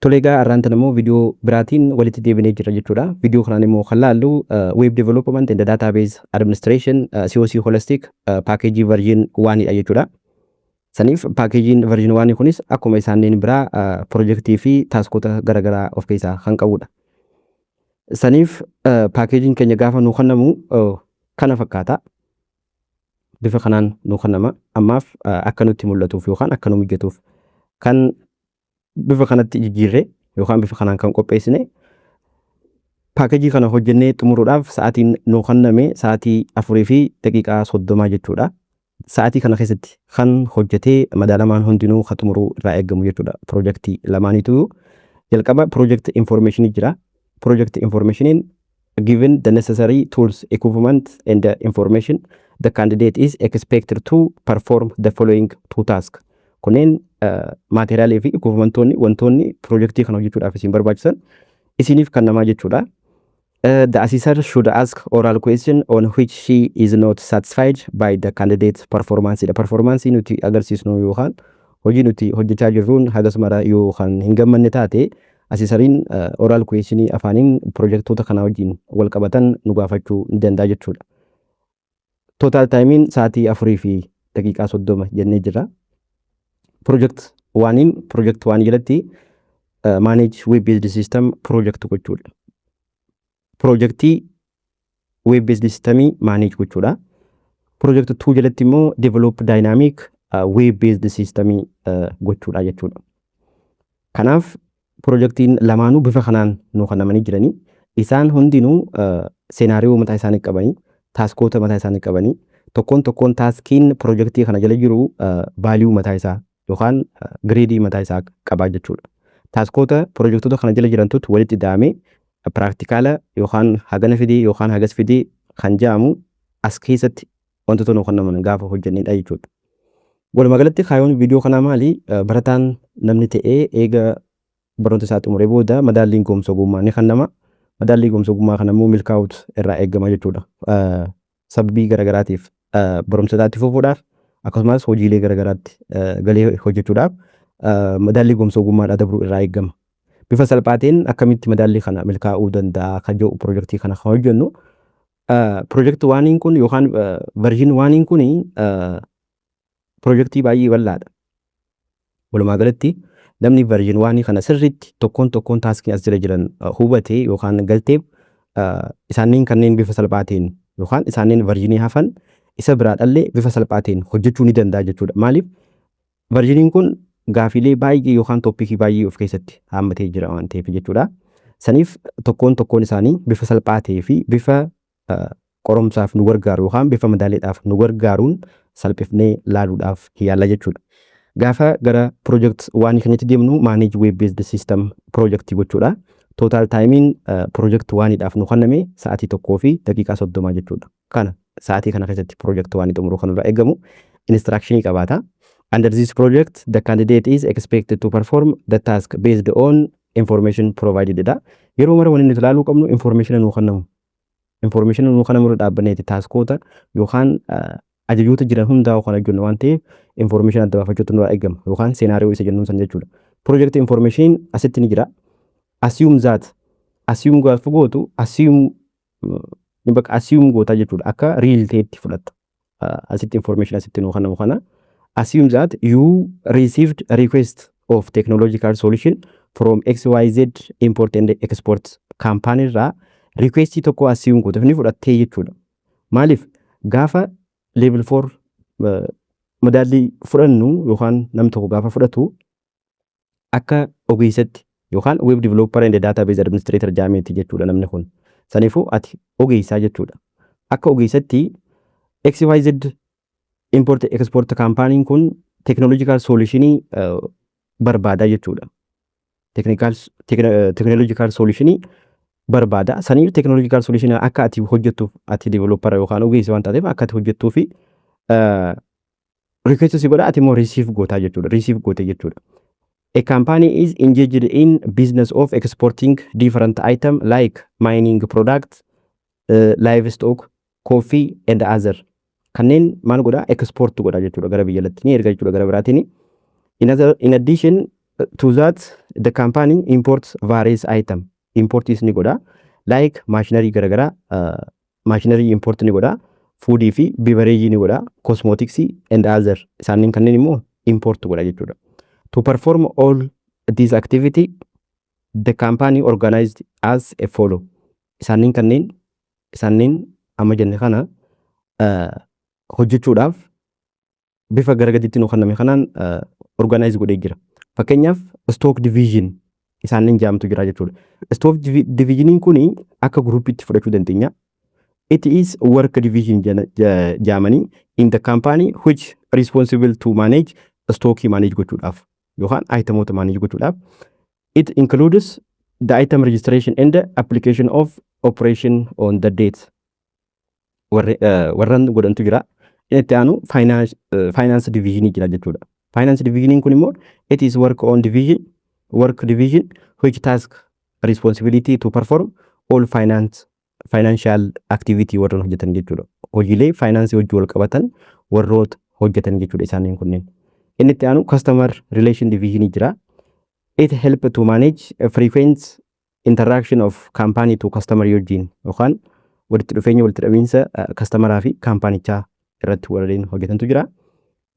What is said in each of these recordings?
Toleegaa arraantan immoo viidiyoo biraatiin walitti deebinee jira jechuudha. Viidiyoo kanaan immoo kan laallu web development and database administration COC holistic packaging version 1 dha jechuudha. Saniif packaging version 1 kunis akkuma isaaniin biraa projectii fi taaskoota garaagaraa of keessaa kan qabudha. Saniif packaging keenya gaafa nu kennamu kana fakkaata. Bifa kanaan nu kennama. Ammaaf akka nutti mul'atuuf yookaan akka nu mijatuuf kan bifa kanatti jijjiirree yookaan bifa kanaan kan qopheessine packaging kana hojjennee xumuruudhaaf sa'aatiin nu kenname sa'aatii 4 fi daqiiqaa 30 jechuudha. Sa'aatii kana keessatti kan hojjetee madaalamaan hundinuu kan xumuruu irraa eegamu jechuudha. Projectii lamaaniitu jalqaba project information jira. Project information given the necessary tools, equipment and the information the candidate is expected to perform the following two tasks. Kunneen materiaalee fi equipmentoonni wantoonni projectii kana hojjechuudhaaf isin barbaachisan isiniif kennamaa jechuudha. The assessor should ask oral question on which she is not satisfied by the candidate's performance. The performance nuti agarsiisnu yookaan hojii nuti hojjechaa jirruun hagas mara yookaan hin gammanne taate assessoriin oral question afaaniin projectoota kana wajjin wal qabatan nu gaafachuu ni danda'a jechuudha. Total timein sa'aatii 4 fi daqiiqaa 30 jennee jira. Project 1 jalatti manage web based system project gochuudha. Projectii web based system manage gochuudha. Project 2 jalatti immoo develop dynamic web based system gochuudha jechuudha. Kanaaf projectiin lamaanuu bifa kanaan nu kennamanii jiranii isaan hundinuu seenaariyoo mataa isaanii qabanii taaskoota mataa isaanii qabanii tokkoon taaskiin projectii kana jala jiru value mataa isaa yookaan gradii mataa isaa qabaa jechuudha. Taaskoota projectoota kana jala jirantutti walitti daamee practicala yookaan hagana fidee yookaan hagas fidee kan jedhamu as keessatti wantoota nu kennaman gaafa hojjennedha jechuudha. Walumaa galatti kaayoon viidiyoo kanaa maali? Barataan namni ta'ee eega barnoota isaa xumuree booda madaalliin gahumsa ogummaa ni kennama. Madaalliin gahumsa ogummaa kana immoo milkaa'uutu irraa eegama jechuudha. Sababii garaagaraatiif barumsa isaatti fufuudhaaf akkasumas hojiilee garaagaraatti galee hojjechuudhaaf madaallii gahumsa ogummaadhaa dabruu irraa eegama. Bifa salphaatiin akkamitti madaallii kana milkaa'uu danda'a kan jedhu projectii kana kan hojjennu project 1 kun yookaan version 1 kun projectii baay'ee bal'aadha. Walumaa galatti namni version 1 kana sirriitti tokkoon taaskii as jira jiran hubatee yookaan galtee isaaniin kanneen bifa salphaatiin yookaan isaaniin versionii hafan isa biraadhallee bifa salphaatiin hojjechuu ni danda'a jechuudha. Maaliif versioniin kun gaafilee baay'ee yookaan tooppikii baay'ee of keessatti hammatee jira waan ta'eef jechuudha. Saniif tokkoon isaanii bifa salphaa ta'ee fi bifa qoromsaaf nu gargaaru yookaan bifa madaaleedhaaf nu gargaaruun salphifnee laaluudhaaf yaalla jechuudha. Gaafa gara project 1 kanatti deemnu manage web based system project gochuudha. Total timein project 1 dhaaf nu kenname sa'aatii 1 fi daqiiqaa 30 jechuudha. Kana sa'aatii kana keessatti project 1 xumuruu kan irraa eegamu instruction qabaata. Under this project the candidate is expected to perform the task based on information provided dha. Yeroo mara wanni nuti ilaaluu qabnu information nu kennamu. Information nu kennamu irra dhaabbaneeti taaskoota yookaan ajajoota jiran hundaa kan hojjennu waan ta'eef information adda baafachuutu nurraa eegama yookaan seenaariyoo isa jennuun san jechuudha. Project information asitti ni jira. Assume that assume gaafa gootu assume goota jechuudha akka real ta'etti fudhatta. Asitti information asitti nu kennamu kana assume that you received a request of technological solution from XYZ import and export company irraa request tokko assume goota ni fudhattee jechuudha. Maaliif gaafa level 4 madaallii fudhannu yookaan nam tokko gaafa fudhatu akka ogeessatti yookaan web developer and database administrator jaameetti jechuudha namni kun. Saniifuu ati ogeessaa jechuudha. Akka ogeessatti XYZ import export company kun technological solution barbaada jechuudha. Technological solution barbaada. Saniif technological solution akka ati hojjettuuf ati developer yookaan ogeessa waan taateef akka ati hojjettuuf request si godha ati immoo receive goota jechuudha. Receive goote jechuudha. A company is engaged in business of exporting different items like mining products, livestock, coffee and other. Kanneen maal godha export godha jechuudha gara biyya alaatti ni erga jechuudha gara biraatiin. In addition to that the company imports various item. Importis ni godha. Like machinery garagara, machinery import ni godha. Foodii fi beverage ni godha. Cosmetics and other. Isaanin kanneen immoo import godha jechuudha. To perform all this activity, the company organized as a follow. Isaanin amma jenne kana hojjechuudhaaf bifa garagaditti nu kanname kanaan organize godhee jira. Fakkeenyaaf stock division isaanin jaamtu jira jechuudha. Stock divisioniin kuni akka groupitti fudhachuu dandeenya. It is work division jaamanii in the company which responsible to manage stock manage gochuudhaaf yookaan itemoota manage gochuudhaaf. It includes the item registration and the application of operation on the date. Warran godhantu jira. Itti aanu finance division jira jechuudha. Finance division kun immoo it is work division which task responsibility to perform all financial activity warran hojjetan jechuudha. Hojiilee finance hojii wal qabatan warroota hojjetan jechuudha isaaniin kunneen. Inni itti aanu customer relation division jira. It help to manage a frequent interaction of company to customer wajjin yookaan walitti dhufeenya walitti dhabiinsa customeraa fi kaampaanichaa irratti warreen hojjetantu jira.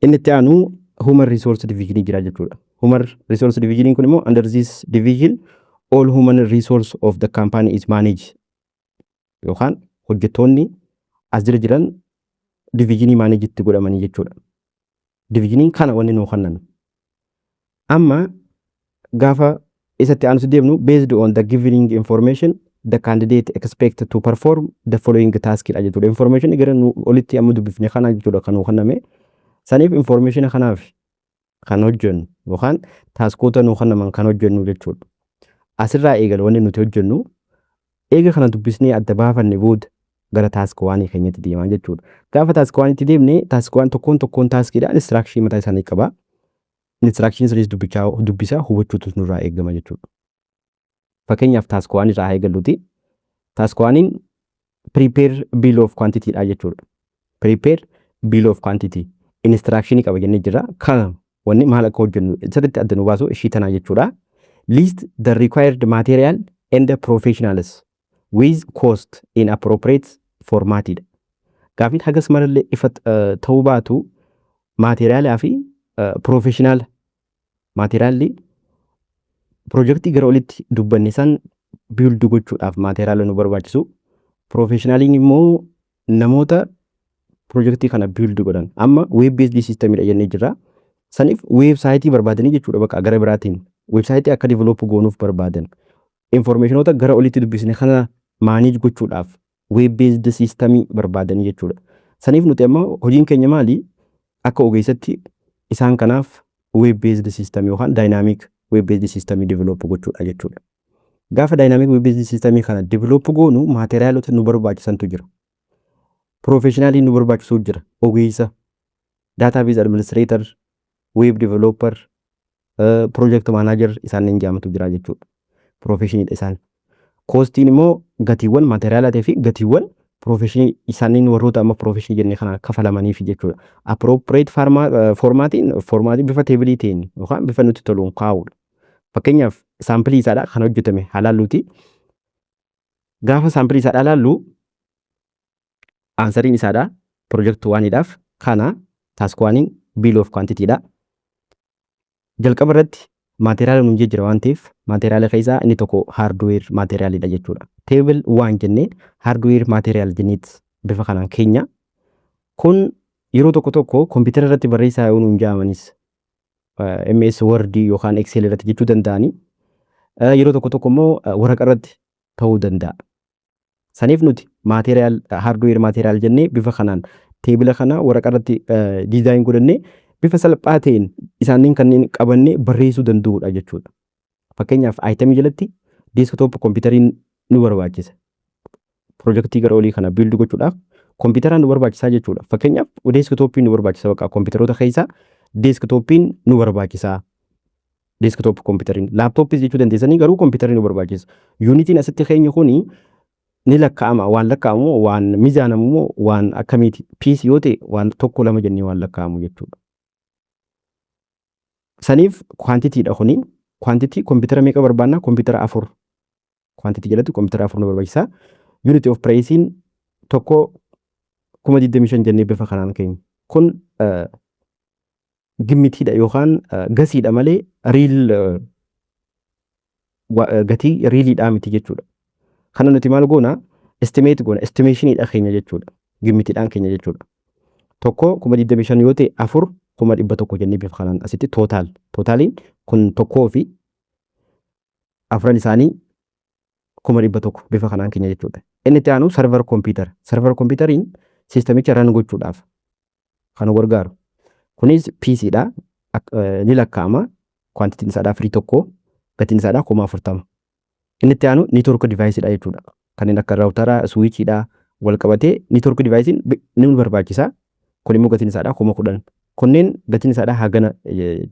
Inni itti aanu human resource division jira jechuudha. Human resource division kun immoo under this division all human resource of the company is managed. Yookaan hojjettoonni as jira jiran divisionii manage itti godhamanii jechuudha. Divisioniin kana wanni nuu kennan. Amma gaafa isatti aansu deemnu based on the giving information the candidate expect to perform the following task dha jechuudha. Information gara nu olitti amma dubbifne kana jechuudha kan nuu kenname. Saniif information kanaaf kan hojjennu yookaan taaskoota nuu kennaman kan hojjennu jechuudha. Asirraa eegal wanni nuti hojjennu eega kana dubbisnee adda baafanne booda gara taask waanii keenyatti deemaa jechuudha. Gaafa taask waanitti deemne taask waan tokkoon taaskiidha instruction mataa isaanii qaba. Instruction sanis dubbisaa hubachuutu nurraa eegama jechuudha. Fakkeenyaaf taask waan irraa eegalluti. Taask waaniin prepare bill of quantity dha jechuudha. Prepare bill of quantity instruction qaba jennee jira. Kana wanni maal akka hojjennu sirriitti adda nu baasu ishii tanaa jechuudha. List the required material and the professionals with cost in appropriate format. Gaafin hagas marallee ifa ta'uu baatu materiaalaa fi professional materiaalli projectii gara olitti dubbanne san build gochuudhaaf materiaala nu barbaachisu. Professionaliin immoo namoota projectii kana build godhan. Amma web based system dha jennee jirra. Saniif website barbaadanii jechuudha bakka gara biraatiin. Website akka develop goonuuf barbaadan. Informationoota gara olitti dubbisne kana manage gochuudhaaf web based system barbaadanii jechuudha. Saniif nuti amma hojiin keenya maali? Akka ogeessatti isaan kanaaf web based system yookaan dynamic web based system develop gochuudha jechuudha. Gaafa dynamic web based system kana develop goonu materiaalota nu barbaachisantu jira. Professionally nu barbaachisu jira. Ogeessa, database administrator, web developer, project manager isaaniin jaamatu jira jechuudha. Professional isaan. Costiin immoo gatiiwwan materiaalaatii fi gatiiwwan professional isaaniin warroota amma professional jennee kana kafalamaniif jechuudha. Appropriate formatiin bifa table ta'een yookaan bifa nuti toluun kaa'udha. Fakkeenyaaf saampilii isaadha kan hojjetame halaalluuti. Gaafa saampilii isaadha halaallu ansariin isaadha project waaniidhaaf kana task waaniin bill of quantity dha. Jalqaba irratti materiaala nuun jira waan ta'eef materiaala keessaa inni tokko hardware materiaalidha jechuudha. Table 1 jennee hardware material jenneet bifa kanaan keenya. Kun yeroo tokko kompiitara irratti barreessaa yoo nuun jaamanis MS Word yookaan Excel irratti jechuu danda'ani. Yeroo tokko immoo waraqa irratti ta'uu danda'a. Saniif nuti material hardware material jennee bifa kanaan table kana waraqa irratti design godhannee bifa salphaa ta'een isaaniin kanneen qabannee barreessuu danda'udha jechuudha. Fakkeenyaaf item jalatti desktop kompiitariin nu barbaachisa. Projectii gara olii kana build gochuudhaaf kompiitaraan nu barbaachisaa jechuudha. Fakkeenyaaf desktoppiin nu barbaachisa bakka kompiitaroota keessaa desktoppiin nu barbaachisa. Desktop kompiitariin laptopis jechuu dandeessanii garuu kompiitariin nu barbaachisa. Unitiin asitti keenya kuni ni lakkaa'ama waan lakkaa'amu waan mizaanamu waan akkamiiti PC yoo ta'e waan tokko lama jennee waan lakkaa'amu jechuudha. Saniif quantity dha kuni quantity computer meeqa barbaanna computer 4 quantity jalatti computer 4 nu barbaachisa unit of pricein tokko 25,000 jennee bifa kanaan keenya kun gimmitiidha yookaan gasiidha malee riil gatii riiliidhaa miti jechuudha. Kana nuti maal goona estimate goona estimationiidha keenya jechuudha. Gimmitiidhaan keenya jechuudha. Tokko 25,000 yoo ta'e 4 100,100 jennee bifa kanaan asitti tootaaliin kun tokkoo fi afran isaanii 100,100 bifa kanaan keenya jechuudha. Inni itti aanu server computeriin sistemicha run gochuudhaaf kan gargaaru. Kunis PC dha ni lakkaa'ama quantity isaadhaa firii tokko gatiin isaadhaa 40,000. Inni itti aanu network device dha jechuudha. Kanneen akka raawutaraa switch dha wal qabatee network devicein ni barbaachisa. Kun immoo gatiin isaadhaa 10,000. Kunneen gatiin isaadhaa hagana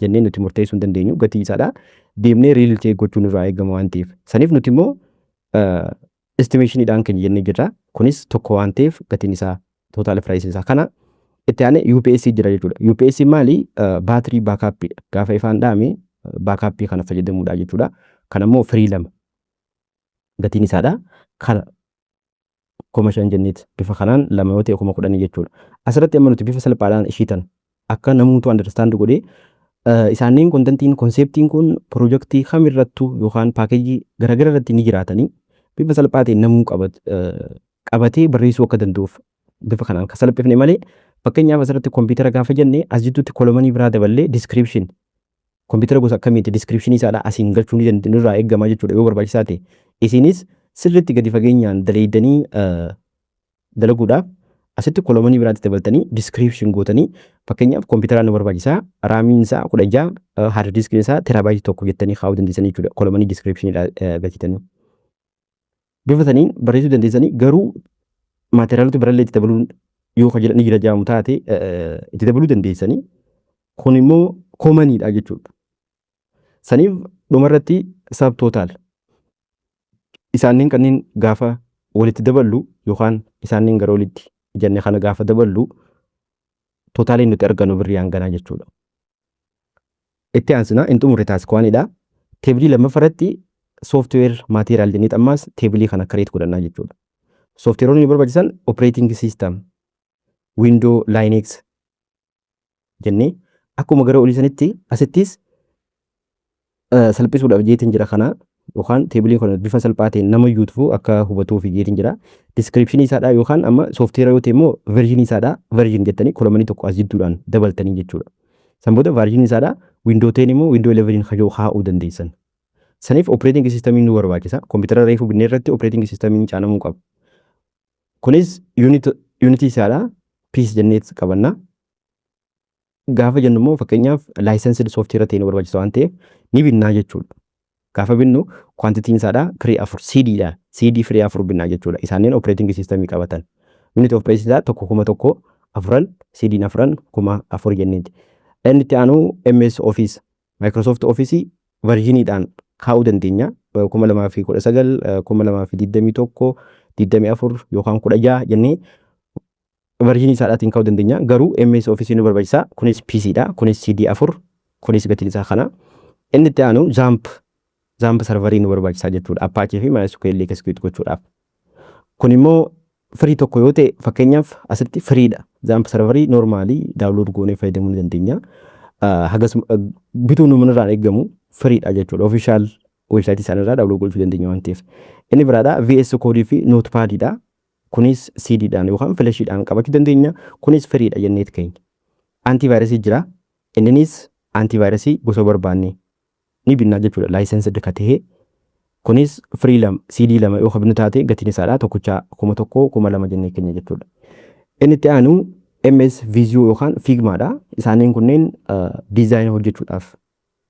jennee nuti murteessuu hin dandeenyu. Gatii isaadhaa deemnee real check gochuun irraa eegama waan ta'eef. Saniif nuti immoo estimationidhaan keenya jennee jirra. Kunis tokko waan ta'eef gatiin isaa total price isaa kana itti aane UPS jira jechuudha. UPS maali? Baatirii backup gaafa ifaan dhaame backup kana fayyadamuudha jechuudha. Kana immoo free 2 gatiin isaadhaa kana 5,000 jenneet bifa kanaan 2 yoo ta'e 10,000 jechuudha. Asirratti amma nuti bifa salphaadhaan ishiitan akka namoota understand godhee isaaniin kontentiin konseptiin kun piroojeektii kamirrattuu yookaan paakeejii garaagara irratti ni jiraatanii bifa salphaatiin namuu qabatee barreessuu akka danda'uuf bifa kanaan kan salphifne malee fakkeenyaaf asirratti kompiitara gaafa jennee as jidduutti kolomanii biraa daballee description kompiitara gosa akkamiiti description isaadha asiin galchuu ni dandeenyu irraa eegama jechuudha yoo barbaachisaa ta'e isinis sirriitti gadi fageenyaan daleeydanii dalaguudhaaf asitti kolomanii biraatti dabaltanii description gootanii fakkeenyaaf kompiitaraan nu barbaachisaa raamiin isaa 16 hard diskiin isaa teraabaaytii 1 jettanii kaa'uu dandeessanii jechuudha kolomanii descriptionidha galchitanii bifa saniin barreessuu dandeessanii garuu maateriaalota birallee itti dabaluun yoo kajiran ni jira jaamu taate itti dabaluu dandeessanii kun immoo koomaniidha jechuudha. Saniif dhumarratti sab total isaaniin kanneen gaafa walitti daballu yookaan isaaniin gara walitti jenne kana gaafa daballu totaaliin nuti arganu birrii hanganaa jechuudha. Itti aansina in xumurre taasifamaniidha. Teebilii lammaffaratti software material jennee ammas teebilii kana create godhannaa jechuudha. Softwareonni nu barbaachisan operating system window linux jennee akkuma gara olisanitti asittis salphisuudhaaf jeetiin jira kana yookaan teebilii kana bifa salphaatiin nama yuutufu akka hubatuuf jeetiin jira. Description isaadha yookaan amma software yoo ta'e immoo version isaadha version jettanii kolomanii tokko as jidduudhaan dabaltanii jechuudha. San booda version isaadha window 10 immoo window 11 kajoo haa'uu dandeessan. Saniif operating system nu barbaachisa. Kompiitara reefu binnee irratti operating system caanamuu qaba. Kunis unity isaadha piece jenneet qabanna. Gaafa jennu immoo fakkeenyaaf licensed software ta'e nu barbaachisa waan ta'eef ni binnaa jechuudha. Gaafa binnu quantity isaadha free 4 CD dha. CD free 4 binnaa jechuudha. Isaaniin operating system qabatan. Unit of price isaa tokko 1,000 afran CD na afran 4,000 jenneeti. Inni itti aanu MS Office Microsoft Office versionidhaan kaa'uu dandeenya. 2019 2021 24 yookaan 16 jennee version isaadhaatiin kaa'uu dandeenya. Garuu MS Office nu barbaachisa. Kunis PC dha. Kunis CD 4 kunis gatiin isaa kana. Inni itti aanu Zamp serverii nu barbaachisaa jechuudha. Apache fi MySQL execute gochuudhaaf. Kun immoo free tokko yoo ta'e fakkeenyaaf asitti free dha. Zamp serverii normaalii download goonee fayyadamuu ni dandeenya. Hagas bituu nu irraa eegamu free dha jechuudha. Official website isaanii irraa download gochuu dandeenya waan ta'eef. Inni biraadha VS Code fi Notepad dha. Kunis CD dhaan yookaan flash dhaan qabachuu dandeenya. Kunis free dha jenneet keenya. Antivirus jira. Innis antivirus gosa barbaanne ni binnaa jechuudha. Licensed ka ta'e kunis free CD 2 yoo qabnu taate gatiin isaadha tokkocha 1,000 2,000 jennee keenya jechuudha. Inni itti aanu MS Visio yookaan Figma dha. Isaaniin kunneen design hojjechuudhaaf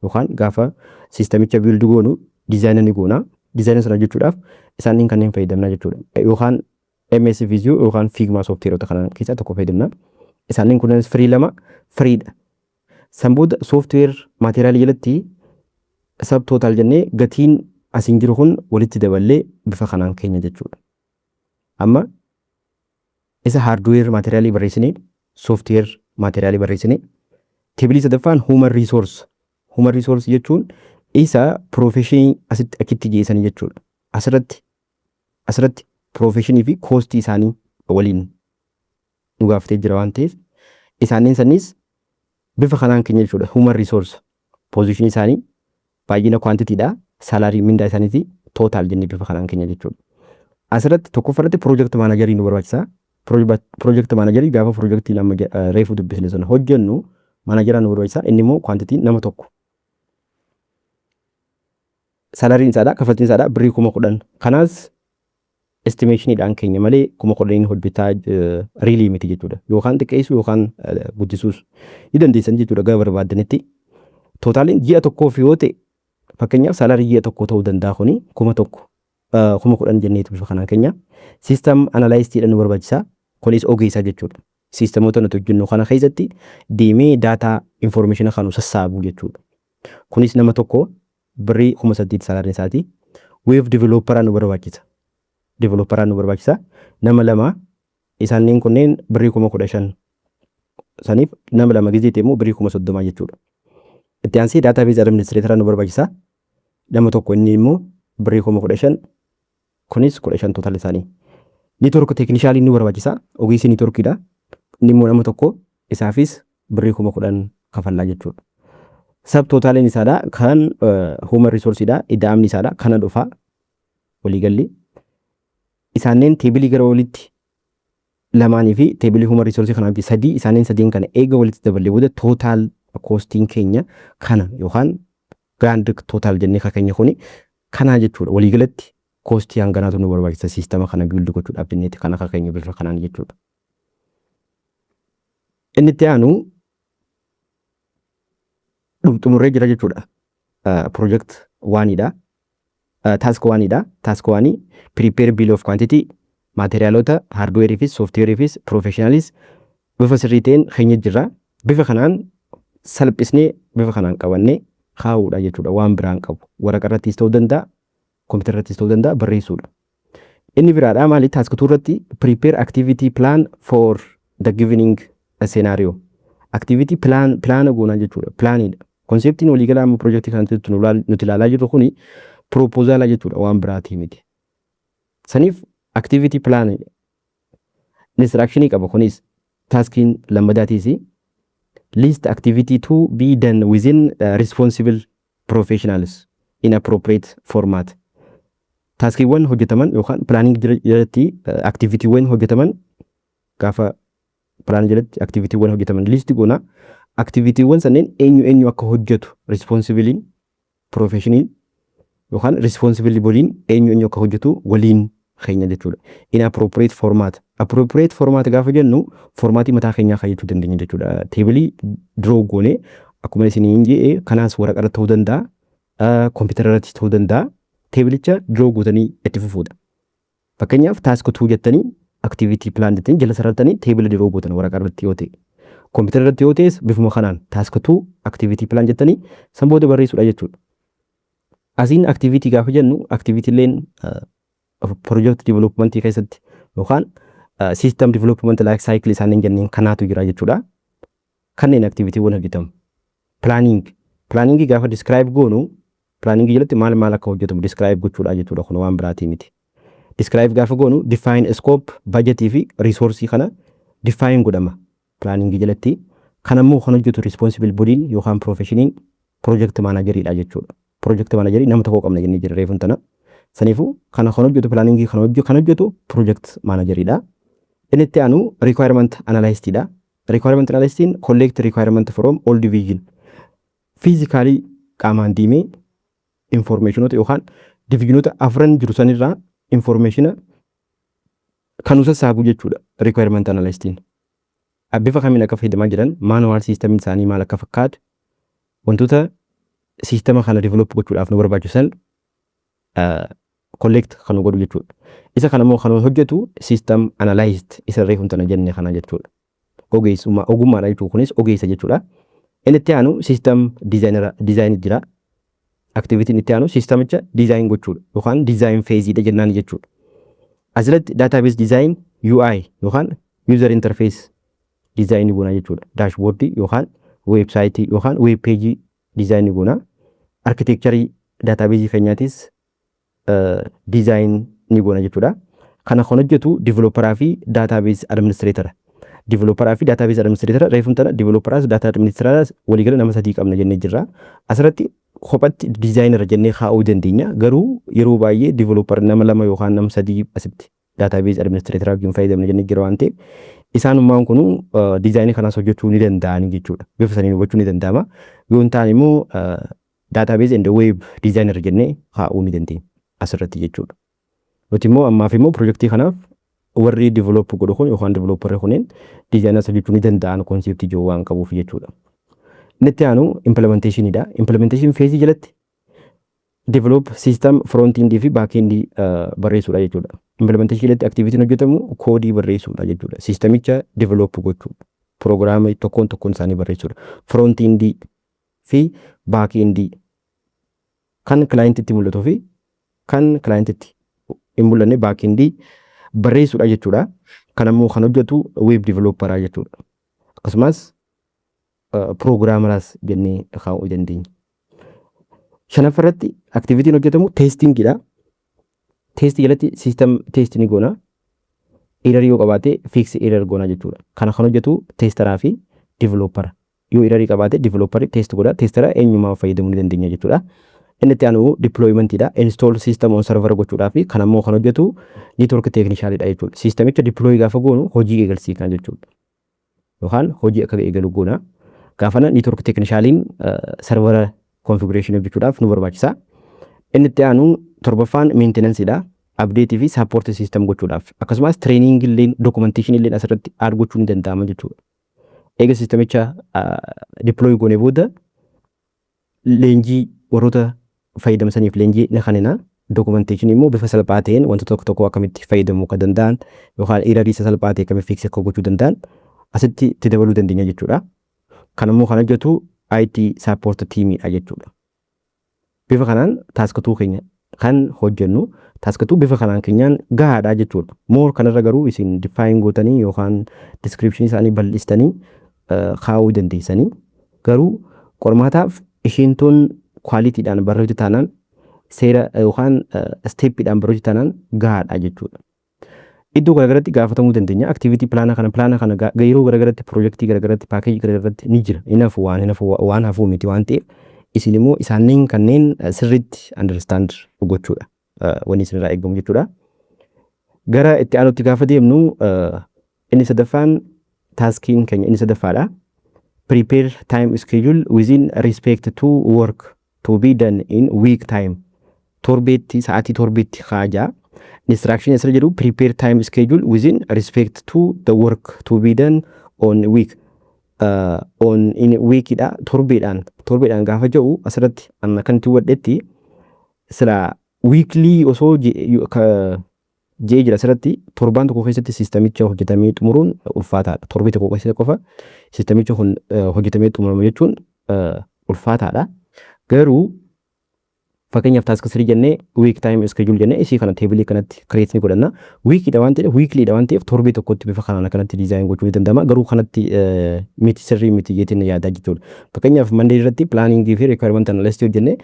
yookaan gaafa sistemicha build goonu design ni goona. Design sana jechuudhaaf isaaniin kanneen fayyadamna jechuudha. Yookaan MS Visio yookaan Figma software kana keessaa tokko fayyadamna. Isaaniin kunneen free 2 free dha. Sanbooda software material jalatti sub total jennee gatiin asiin jiru kun walitti daballee bifa kanaan keenya jechuudha. Amma isa hardware material barreessine software material barreessine teebilii sadaffaan human resource jechuun isa professionii asitti akitti geessanii jechuudha. Asirratti professionii fi koostii isaanii waliin nu gaafatee jira waan ta'eef isaaniin sanis bifa kanaan keenya jechuudha. Human resource position isaanii baay'ina quantitiidha. Salaarii mindaa isaaniiti total jennee bifa kanaan keenya jechuudha. Asirratti tokkoffaratti project managerii nu barbaachisa. Project managerii gaafa projectii nama reefu dubbisne sana hojjennu manageraa nu barbaachisa. Inni immoo quantity nama tokko. Salariin isaadha, kafaltiin isaadha birrii 10,000. Kanaas estimationiidhaan keenya malee 10,000 hojjetaa really miti jechuudha. Yookaan xiqqeessuu yookaan guddisuus ni dandeessan jechuudha gaafa barbaaddanitti. Tootaaliin ji'a tokkoof yoo ta'e fakkeenyaaf salarii ji'a tokko ta'uu danda'a kuni 10,000 jenneetu bifa kanaan keenya. System analystiidhaan nu barbaachisa. Kunis ogeessaa jechuudha. Sistemoota nuti hojjennu kana keessatti deemee daataa information kan sassaabu jechuudha. Kunis nama tokko birrii 8,000 salariin isaati. Web developeraan nu barbaachisa. Developeraan nu barbaachisa. Nama lama isaaniin kunneen birrii 15,000 saniif nama lama gizee immoo birrii 30,000 jechuudha. Itti aansee database administrator nu barbaachisa. Nama tokko inni immoo birrii 15,000 kunis 15 total isaanii. Network technician nu barbaachisa. Ogeessi networkidha. Inni immoo nama tokko isaafis birrii 10,000 kafallaa jechuudha. Sub totaliin isaadha kan human resourceidha. Ida'amni isaadha kana dhufa waliigalli. Isaaniin teebilii gara walitti lamaanii fi teebilii human resource kanaaf sadii isaaniin sadiin kana eega walitti dabalee booda total costing keenya kana yookaan grand total jennee keenya kuni kana jechuudha. Waliigalatti kostii hanganaatu nu barbaachisa sistema kana build gochuudhaaf jenneeti kana keenya bifa kanaan jechuudha. Inni itti aanu xumurree jira jechuudha. Project 1idha. Task 1idha. Task 1 prepare bill of quantity materialota hardware fi software fi professionalis bifa sirrii ta'een keenya jira. Bifa kanaan salphisnee bifa kanaan qabannee kaa'uudha jechuudha. Waan biraan qabu. Waraqaa irrattis ta'uu danda'a, kompiitara irrattis ta'uu danda'a barreessuudha. Inni biraadha maali? Task 2 irratti prepare activity plan for the given scenario. Activity plan goonaa jechuudha. Planidha. Konseptiin waliigalaa amma projektii kanatti nuti ilaalaa jirru kuni proposala jechuudha waan biraatii miti. Saniif activity plan instructionii qaba kunis taskiin lammadaatiisi. List activity to be done within responsible professionals in appropriate format. Taskiiwwan hojjetaman yookaan planning jalatti activityuwwan hojjetaman gaafa plan jalatti activityuwwan hojjetaman list goona. Activityuwwan saneen eenyu akka hojjetu responsible professional yookaan responsible bodiin eenyu akka hojjetu waliin keenya jechuudha. In appropriate format. Appropriate format gaafa jennu formaatii mataa keenyaa fayyaduu dandeenya jechuudha. Teebilii draw goone akkuma isiniin jedhe kanaas waraqaa irratti ta'uu danda'a, kompiitara irratti ta'uu danda'a. Teebilicha draw gootanii itti fufuudha. Fakkeenyaaf task 2 jettanii activity plan jettanii jala sarartanii teebila draw gootan waraqaa irratti yoo ta'e. Kompiitara irratti yoo ta'es bifuma kanaan task 2 activity plan jettanii san booda barreessuudha jechuudha. Asiin activity gaafa jennu activity illeen project development keessatti yookaan system development life cycle isaaniin jenneen kanaatu jira jechuudha. Kanneen activity wan hojjetamu. Planning gaafa describe goonu planning jalatti maal akka hojjetamu describe gochuudha jechuudha kun waan biraatii miti. Describe gaafa goonu define scope budget fi resource kana define godhama planning jalatti. Kanammoo kan hojjetu responsible body yookaan professional project manageridha jechuudha. Project managerii nama tokko qabna jennee jirra reefun tana. Saniifuu kana kan hojjetu planning kan hojjetu project manageridha. Inni itti aanu requirement analystidha. Requirement analystiin collect requirement from all division. Physically qaamaan deemee informationota yookaan divisionota afran jiru sanirraa informationa kan sassaabu jechuudha requirement analystiin. Bifa kamiin akka fayyadamaa jiran manual system isaanii maal akka fakkaatu wantoota sistema kana develop gochuudhaaf nu barbaachisan collect kan godhu jechuudha. Isa kanammoo kan hojjetu system analyst isa reefun tana jenne kana jechuudha. Ogummaadha jechuudha kunis ogeessa jechuudha. Inni itti aanu system design jira. Activity itti aanu systemicha design gochuudha yookaan design phase dha jennaan jechuudha. Asirratti database design UI yookaan user interface design goona jechuudha. Dashboard yookaan website yookaan web page design goona. architecture database keenyaatis design ni goona jechuudha. Kana kan hojjetu developer fi database administrator. Developer fi database administrator reefuun tana developers data administrators waliigala nama sadii qabna jennee jirra. Asirratti kophatti designer jennee kaa'uu dandeenya. Garuu yeroo baay'ee developer nama lama yookaan nama sadii asitti database administrator wajjin fayyadamna jennee jira waan ta'eef isaanummaan kun design kanaas hojjechuu ni danda'ani jechuudha. Bifa saniin hubachuu ni danda'ama. Yoo hin taane immoo database and web designer jennee kaa'uu ni dandeenya asirratti jechuudha. Nuti immoo ammaaf immoo projektii kanaaf warri develop godhu kun yookaan developer kunin designers hojjechuu ni danda'an konseptii jiru waan qabuuf jechuudha. Inni itti aanu implementation dha. Implementation phase jalatti develop system front end fi back end barreessuudha jechuudha. Implementation jalatti activity hojjetamu koodii barreessuudha jechuudha. Systemicha develop gochuu program tokkoon isaanii barreessuudha. Front end fi back end kan client itti mul'atu fi kan client itti hin mul'anne back end barreessuudha jechuudha. Kan ammoo kan hojjetu web developer jechuudha. Akkasumas programmers jennee kaa'uu dandeenya. Shanaffaratti activity hojjetamu testing dha. Test jalatti system test ni goona. Error yoo qabaate fix error goona jechuudha. Kana kan hojjetu testeraa fi developer. Yoo error qabaate developer test godha. Testera eenyumaa fayyadamuu ni dandeenya jechuudha. Inni itti aanu deployment dha. Install system on server gochuudhaa fi kan ammoo kan hojjetu network technician dha jechuudha. Systemicha deploy gaafa goonu hojii eegalsiisan jechuudha. Yookaan hojii akka eegalu goona. Gaafana network technician server configuration jechuudhaaf nu barbaachisa. Inni itti aanu torbaffaan maintenance dha. Update fi support system gochuudhaaf. Akkasumas training illee documentation illee asirratti add gochuu ni danda'ama jechuudha. Eega systemicha deploy goone booda leenjii warroota fayyadamsaniif leenjii ni kennina. Documentation immoo bifa salphaa ta'een wantoota tokko tokko akkamitti fayyadamuu akka danda'an yookaan error isa salphaa ta'e akkamitti fix akka gochuu danda'an asitti itti dabaluu dandeenya jechuudha. Kan ammoo kan hojjetu IT support team dha jechuudha. Bifa kanaan taaskatuu keenya kan hojjennu taaskatuu bifa kanaan keenyaan gahaadha jechuudha. More kanarra garuu isin define gootanii yookaan description isaanii bal'istanii kaa'uu dandeessanii garuu qormaataaf ishiintuun qualityidhaan barreeffamti taanaan seera yookaan stepidhaan barreeffamti taanaan gahaadha jechuudha. Iddoo garagaratti gaafatamuu dandeenya. Activity plana kana yeroo garagaratti projektii garagaratti package garagaratti ni jira. Inaaf waan hafuu miti waan ta'eef isin immoo isaaniin kanneen sirriitti understand gochuudha. Wanni isinirraa eegamu jechuudha. Gara itti aanutti gaafa deemnu inni sadaffaan taskiin keenya inni sadaffaadha. Prepare time schedule within respect to work to be done in week time. Torbeetti sa'aatii torbeetti kaajaa. Instruction asirra jedhu prepare time schedule within respect to the work to be done on week. On in week dha torbeedhaan gaafa jedhu asirratti amma kanti wadhetti sila weekly osoo jee jira asirratti torbaan tokko keessatti sistemicha hojjetamee xumuruun ulfaataadha. Torbee tokko keessatti qofa sistemicha hojjetamee xumurama jechuun ulfaataadha. Garuu fakkeenyaaf task 3 jennee week time schedule jennee isii kana table kanatti create ni godhanna. Week dha waan ta'eef weekly dha waan ta'eef torbee tokkotti bifa kanaan kanatti design gochuu ni danda'ama. Garuu kanatti miti sirrii miti jeetiin yaadaa jechuudha. Fakkeenyaaf Monday irratti planning fi requirement analysis hojjennee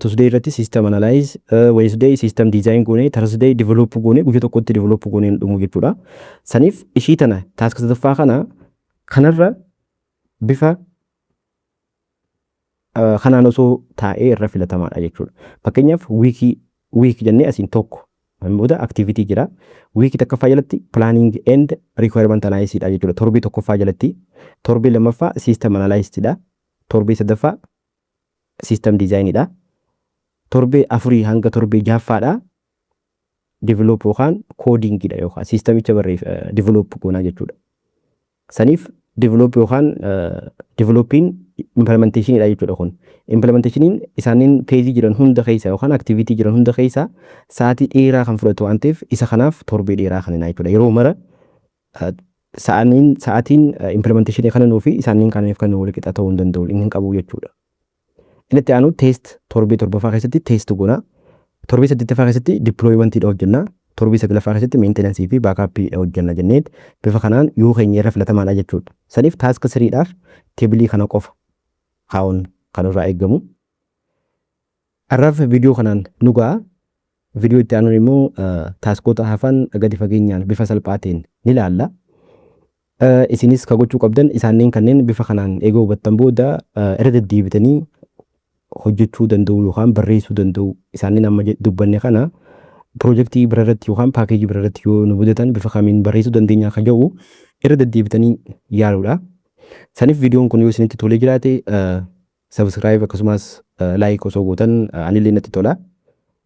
Tuesday irratti system analyze, Wednesday system design goone, Thursday develop goone, guyyaa tokkotti develop goone dhumu jechuudha. Saniif ishii tana task sadaffaa kana kanarra bifa kanaan osoo taa'ee irra filatamaadha jechuudha. Fakkeenyaaf week jennee asiin tokko booda activity jira. Week tokkoffaa jalatti planning and requirement analysis dha jechuudha. Torbii tokkoffaa jalatti torbii lammaffaa system analysis dha. Torbii sadaffaa system design dha. Torbii afurii hanga torbii jahaffaadha. Develop yookaan coding dha yookaan systemicha develop goonaa jechuudha. Saniif develop yookaan developing implementation dha jechuudha kun. Implementationin isaaniin page jiran hunda keessa yookaan activity jiran hunda keessa sa'aatii dheeraa kan fudhatu waan ta'eef isa kanaaf torbee dheeraa kan jechuudha. Yeroo mara sa'aatiin implementation kana nuufi isaaniin kanaaf kan wal qixa ta'uu hin danda'u inni qabu jechuudha. Inni itti aanu test torbee torbaffaa keessatti test goona. Torbee saddeettaffaa keessatti deployment dha hojjenna. Torbii saglaffaa keessatti maintenance fi backup hojjenna jennee bifa kanaan yoo keenya irra filatamaadha jechuudha. Saniif task 3 dhaaf table kana qofa kaa'uun kan irraa eegamu. Arraaf viidiyoo kanaan nugaa viidiyoo itti aanuun immoo taaskoota hafan gadi fageenyaan bifa salphaatiin ni ilaalla. Isinis ka gochuu qabdan isaaniin kanneen bifa kanaan eeguu hubattan booda irra deddeebitanii hojjechuu danda'u yookaan barreessuu danda'u. Isaaniin amma dubbanne kana piroojeektii bira irratti yookaan paakeejii bira irratti yoo nu mudatan bifa kamiin barreessuu dandeenya kan jedhu irra deddeebitanii yaaluudha. Saniif viidiyoon kun yoo isinitti tolee jiraate sabskiraayib akkasumas laayik osoo gootan anillee natti tola.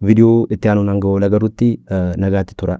Viidiyoo itti aanuun hanga wal agaruutti nagaatti tura.